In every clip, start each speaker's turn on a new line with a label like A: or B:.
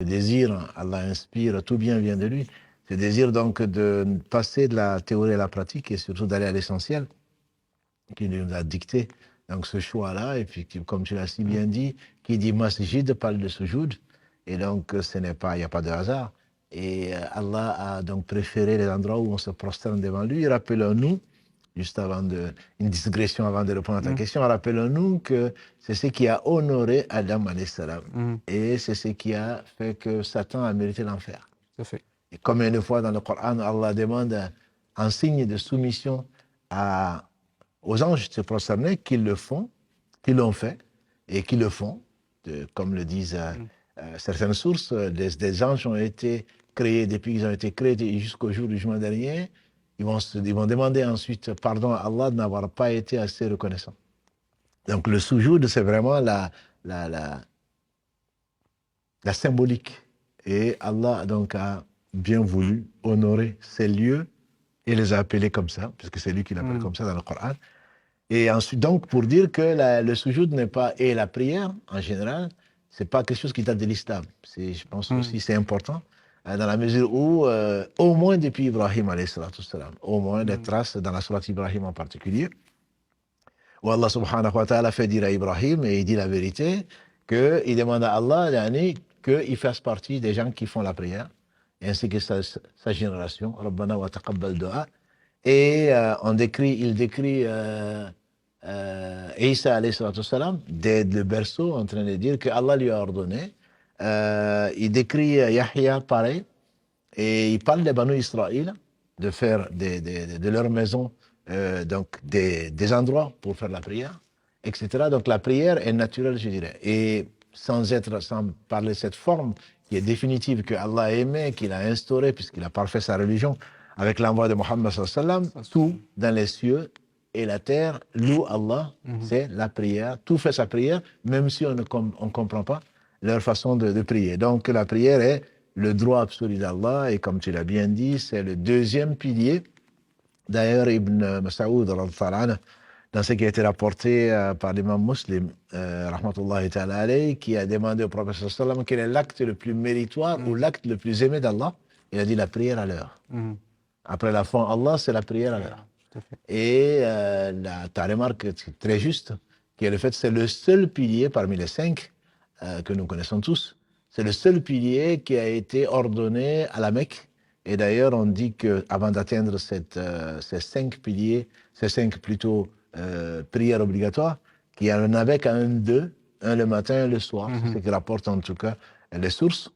A: Le désir, Allah inspire, tout bien vient de lui. Ce désir donc de passer de la théorie à la pratique et surtout d'aller à l'essentiel, qui nous a dicté donc ce choix-là. Et puis, comme tu l'as si bien dit, qui dit masjid parle de sujoud. Et donc, ce n'est pas, il n'y a pas de hasard. Et Allah a donc préféré les endroits où on se prosterne devant lui. Rappelons-nous, juste avant une digression avant de répondre à ta question, rappelons-nous que c'est ce qui a honoré Adam alayhi salam. Et c'est ce qui a fait que Satan a mérité l'enfer.
B: Tout à fait.
A: Et combien de fois dans le Coran, Allah demande un signe de soumission aux anges de se prosterner, qu'ils le font, qu'ils l'ont fait, et qu'ils le font. Comme le disent certaines sources, des anges ont été créés depuis qu'ils ont été créés jusqu'au jour du jugement dernier. Ils vont demander ensuite pardon à Allah de n'avoir pas été assez reconnaissant. Donc le soujoud, c'est vraiment la symbolique. Et Allah donc a bien voulu honorer ces lieux et les a appelés comme ça, puisque c'est lui qui l'appelle comme ça dans le Coran. Et ensuite, donc, pour dire que le sujoud n'est pas, et la prière, en général, c'est pas quelque chose qui date de l'islam. Je pense aussi c'est important, dans la mesure où, au moins depuis Ibrahim, alayhi salatu salam, au moins des traces dans la sourate Ibrahim en particulier, où Allah subhanahu wa ta'ala fait dire à Ibrahim, et il dit la vérité, qu'il demande à Allah qu'il fasse partie des gens qui font la prière, ainsi que sa génération, Rabbana wa taqabbal du'a. Et il décrit Isa alayhi salatu salam, dès le berceau, en train de dire que Allah lui a ordonné. Il décrit Yahya pareil, et il parle des Banu Israël de faire de leur maison donc des endroits pour faire la prière, etc. Donc la prière est naturelle, je dirais. Et sans parler de cette forme qui est définitive, que Allah a aimé, qu'il a instaurée, puisqu'il a parfait sa religion, avec l'envoi de Mohammed sallallahu alayhi wa sallam, tout dans les cieux et la terre loue Allah, c'est la prière. Tout fait sa prière, même si on ne comprend pas leur façon de prier. Donc la prière est le droit absolu d'Allah, et comme tu l'as bien dit, c'est le deuxième pilier. D'ailleurs, Ibn Mas'ud, dans ce qui a été rapporté par l'imam Muslim, rahmatullahi ta'ala alayhi, qui a demandé au prophète sallallahu alayhi wa sallam quel est l'acte le plus méritoire ou l'acte le plus aimé d'Allah. Il a dit la prière à l'heure. Après la foi en Allah, c'est la prière à l'heure. Et ta remarque est très juste, qui est le fait que c'est le seul pilier parmi les 5 que nous connaissons tous. C'est le seul pilier qui a été ordonné à la Mecque. Et d'ailleurs, on dit qu'avant d'atteindre ces 5 piliers, ces 5 plutôt prières obligatoires, qu'il y en avait qu'un deux, un le matin et le soir. C'est ce que rapportent en tout cas les sources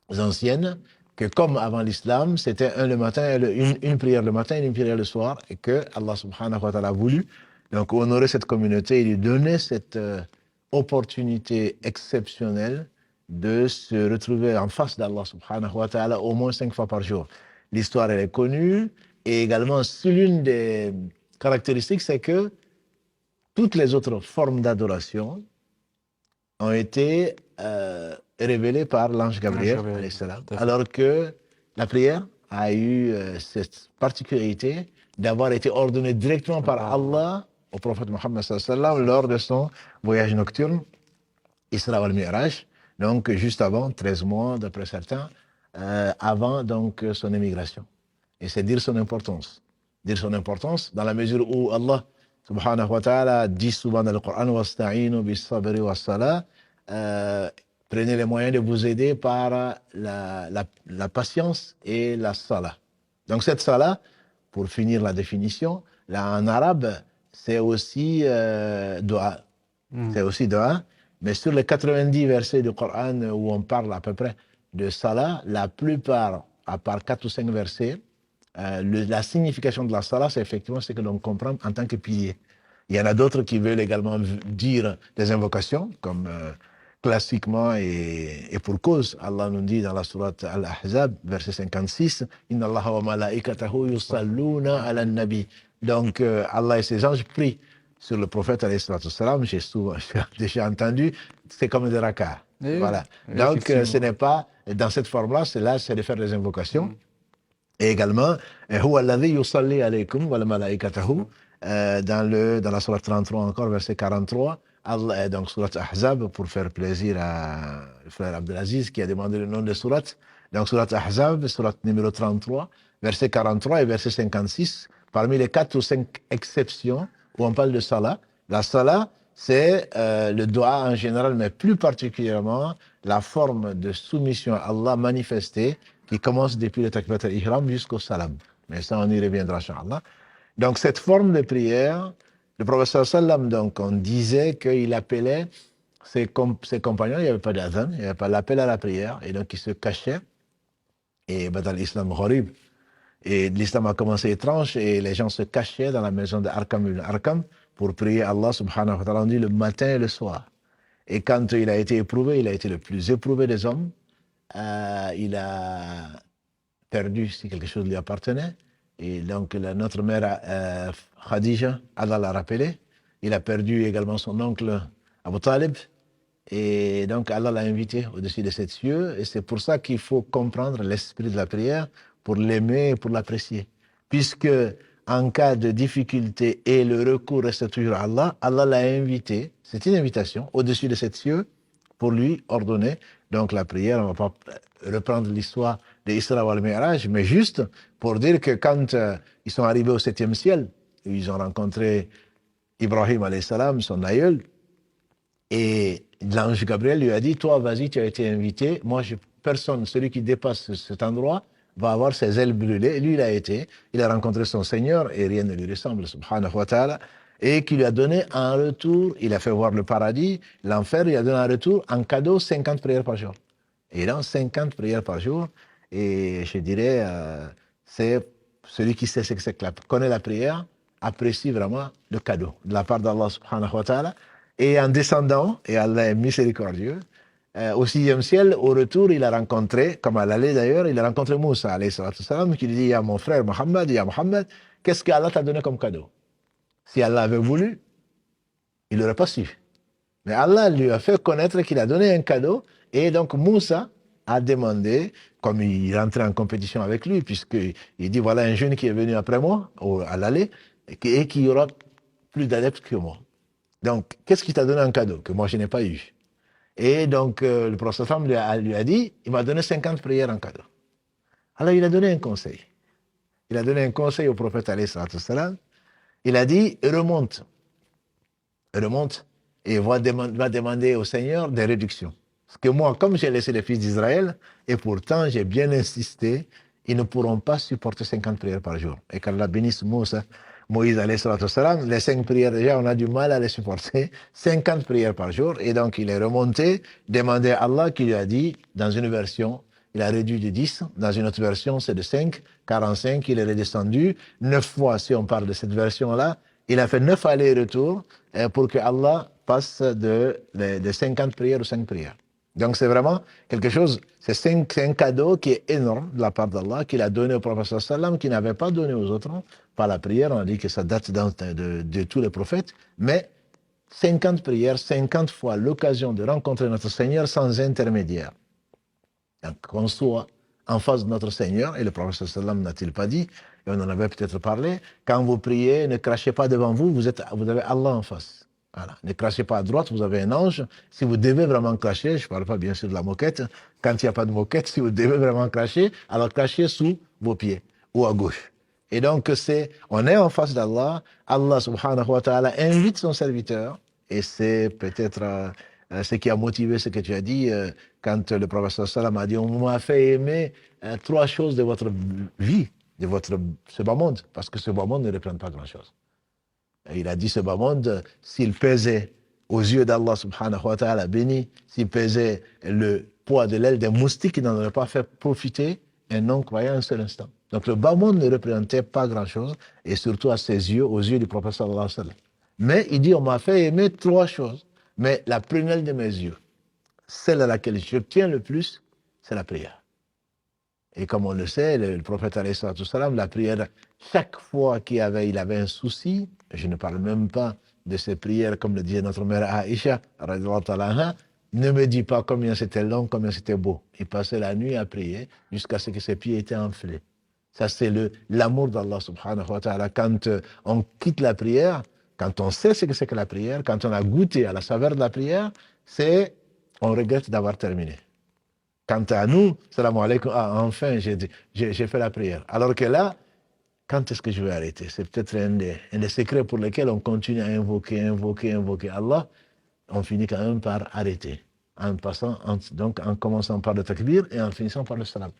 A: anciennes, que comme avant l'islam, c'était un le matin, une prière le matin et une prière le soir, et que Allah subhanahu wa ta'ala a voulu donc honorer cette communauté et lui donner cette opportunité exceptionnelle de se retrouver en face d'Allah subhanahu wa ta'ala au moins 5 fois par jour. L'histoire, elle est connue, et également, l'une des caractéristiques, c'est que toutes les autres formes d'adoration ont été révélées par l'ange Gabriel, alors que la prière a eu cette particularité d'avoir été ordonnée directement par Allah au prophète Mohammed sallallahu alayhi wa sallam lors de son voyage nocturne, Isra al-Mi'raj, donc juste avant, 13 mois d'après certains, avant donc son émigration. Et c'est dire son importance. Dire son importance dans la mesure où Allah subhanahu wa ta'ala dit souvent dans le Coran « Wasta'inu bis-sabri was-salah » prenez les moyens de vous aider par la patience et la salah. Donc cette salah, pour finir la définition, là en arabe, c'est aussi dua. C'est aussi dua. Mais sur les 90 versets du Coran où on parle à peu près de salah, la plupart, à part 4 ou 5 versets, la signification de la salah, c'est effectivement ce que l'on comprend en tant que pilier. Il y en a d'autres qui veulent également dire des invocations, comme classiquement et pour cause. Allah nous dit dans la sourate Al-Ahzab, verset 56, « Inna Allah wa malaikatahu yusalluna ala nabi » Donc Allah et ses anges prient sur le prophète alayhi salatu salam. J'ai déjà entendu, c'est comme des rak'ahs. Voilà. Donc ce n'est pas dans cette forme-là, c'est de faire des invocations. Et également, huwa alladhi yusalli alaykum wa malaikatahu, dans la sourate 33 encore, verset 43, Allah, donc surat Ahzab, pour faire plaisir à le frère Abdelaziz qui a demandé le nom de surat. Donc surat Ahzab, surat numéro 33, verset 43 et verset 56, parmi les 4 ou 5 exceptions où on parle de salat. La salat, c'est le dua en général, mais plus particulièrement la forme de soumission à Allah manifestée qui commence depuis le takbirat al-ihram jusqu'au salam. Mais ça, on y reviendra, Inch'Allah. Donc cette forme de prière, le prophète sallam, donc on disait qu'il appelait ses compagnons, il n'y avait pas d'adhan, il n'y avait pas l'appel à la prière, et donc ils se cachaient. Et dans l'islam horrible, et l'islam a commencé étrange, et les gens se cachaient dans la maison d'Arkam ibn Arkam pour prier Allah subhanahu wa ta'ala, on dit le matin et le soir. Et quand il a été éprouvé, il a été le plus éprouvé des hommes, il a perdu si quelque chose lui appartenait. Et donc, notre mère Khadija, Allah l'a rappelé. Il a perdu également son oncle Abu Talib. Et donc, Allah l'a invité au-dessus de ces cieux. Et c'est pour ça qu'il faut comprendre l'esprit de la prière pour l'aimer et pour l'apprécier. Puisque, en cas de difficulté et le recours reste toujours à Allah, Allah l'a invité, c'est une invitation, au-dessus de ces cieux pour lui ordonner donc la prière. On ne va pas reprendre l'histoire d'Isra wal Mi'raj, mais juste pour dire que quand ils sont arrivés au 7e ciel, ils ont rencontré Ibrahim alayhi salam, son aïeul, et l'ange Gabriel lui a dit, toi vas-y, tu as été invité, moi personne, celui qui dépasse cet endroit va avoir ses ailes brûlées. Et lui il a rencontré son Seigneur et rien ne lui ressemble, subhanahu wa ta'ala, et qui lui a donné en retour, il a fait voir le paradis, l'enfer, il a donné en retour en cadeau 50 prières par jour. Et donc 50 prières par jour, et je dirais, c'est celui qui sait ce que c'est que connaît la prière, apprécie vraiment le cadeau de la part d'Allah subhanahu wa ta'ala. Et en descendant, et Allah est miséricordieux, au 6e ciel, au retour, il a rencontré, comme à l'aller d'ailleurs, il a rencontré Moussa, alayhi salatu salam, qui lui dit, il y a mon frère Mohammed, il y a Mohammed, qu'est-ce qu'Allah t'a donné comme cadeau? Si Allah avait voulu, il n'aurait pas su. Mais Allah lui a fait connaître qu'il a donné un cadeau, et donc Moussa a demandé, comme il rentrait en compétition avec lui, puisqu'il dit, voilà un jeune qui est venu après moi, à l'aller, et qui aura plus d'adeptes que moi. Donc, qu'est-ce qu'il t'a donné en cadeau, que moi je n'ai pas eu? Et donc, le prophète lui a dit, il m'a donné 50 prières en cadeau. Alors, il a donné un conseil. Il a donné un conseil au prophète, alayhi salatu salam. Il a dit, remonte et va demander au Seigneur des réductions. Parce que moi, comme j'ai laissé les fils d'Israël, et pourtant j'ai bien insisté, ils ne pourront pas supporter 50 prières par jour. Et qu'Allah bénisse Moïse, alayhi salatu salam, les 5 prières déjà, on a du mal à les supporter, 50 prières par jour. Et donc il est remonté, demandé à Allah qui lui a dit, dans une version, il a réduit de 10, dans une autre version c'est de 5, 45, il est redescendu 9 fois, si on parle de cette version-là, il a fait 9 allers-retours pour que Allah passe de 50 prières aux 5 prières. Donc c'est vraiment quelque chose, c'est un cadeau qui est énorme de la part d'Allah, qu'il a donné au prophète sallam, qu'il n'avait pas donné aux autres. Par la prière, on a dit que ça date de tous les prophètes, mais 50 prières, 50 fois l'occasion de rencontrer notre Seigneur sans intermédiaire. Donc qu'on soit en face de notre Seigneur, et le prophète sallam n'a-t-il pas dit, et on en avait peut-être parlé, quand vous priez, ne crachez pas devant vous, vous avez Allah en face. Voilà. Ne crachez pas à droite, vous avez un ange. Si vous devez vraiment cracher, je ne parle pas bien sûr de la moquette, quand il n'y a pas de moquette, si vous devez vraiment cracher, alors crachez sous vos pieds ou à gauche. Et donc, on est en face d'Allah, Allah subhanahu wa ta'ala invite son serviteur, et c'est peut-être ce qui a motivé ce que tu as dit, quand le prophète sallam a dit, on m'a fait aimer 3 choses de votre vie, de ce bas monde, parce que ce bas monde ne représente pas grand-chose. Il a dit ce bas monde, s'il pesait aux yeux d'Allah subhanahu wa ta'ala béni, s'il pesait le poids de l'aile d'un moustique, il n'en aurait pas fait profiter un non-croyant un seul instant. Donc le bas monde ne représentait pas grand-chose, et surtout à ses yeux, aux yeux du prophète sallallahu alayhi wa sallam. Mais il dit, on m'a fait aimer 3 choses, mais la prunelle de mes yeux, celle à laquelle je tiens le plus, c'est la prière. Et comme on le sait, le prophète alayhi salam, la prière, chaque fois il avait un souci, je ne parle même pas de ces prières, comme le disait notre mère Aïcha, ne me dis pas combien c'était long, combien c'était beau. Il passait la nuit à prier jusqu'à ce que ses pieds étaient enflés. Ça, c'est l'amour d'Allah subhanahu wa ta'ala. Quand on quitte la prière, Quand on sait ce que c'est que la prière, quand on a goûté à la saveur de la prière, on regrette d'avoir terminé. Quant à nous, salam alaikum, enfin j'ai fait la prière. Alors que là, quand est-ce que je vais arrêter? C'est peut-être un des secrets pour lesquels on continue à invoquer Allah. On finit quand même par arrêter. Donc en commençant par le takbir et en finissant par le salam.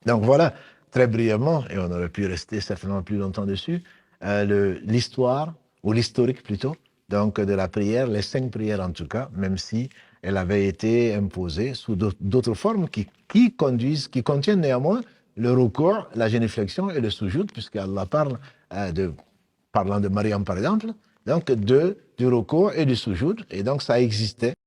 A: Donc voilà, très brièvement, et on aurait pu rester certainement plus longtemps dessus, l'histoire, ou l'historique plutôt, donc de la prière, les 5 prières en tout cas, même si elle avait été imposée sous d'autres formes qui contiennent néanmoins le recours, la génuflexion et le soujoud, puisqu'Allah parle parlant de Mariam par exemple, donc du recours et du soujoud, et donc ça existait.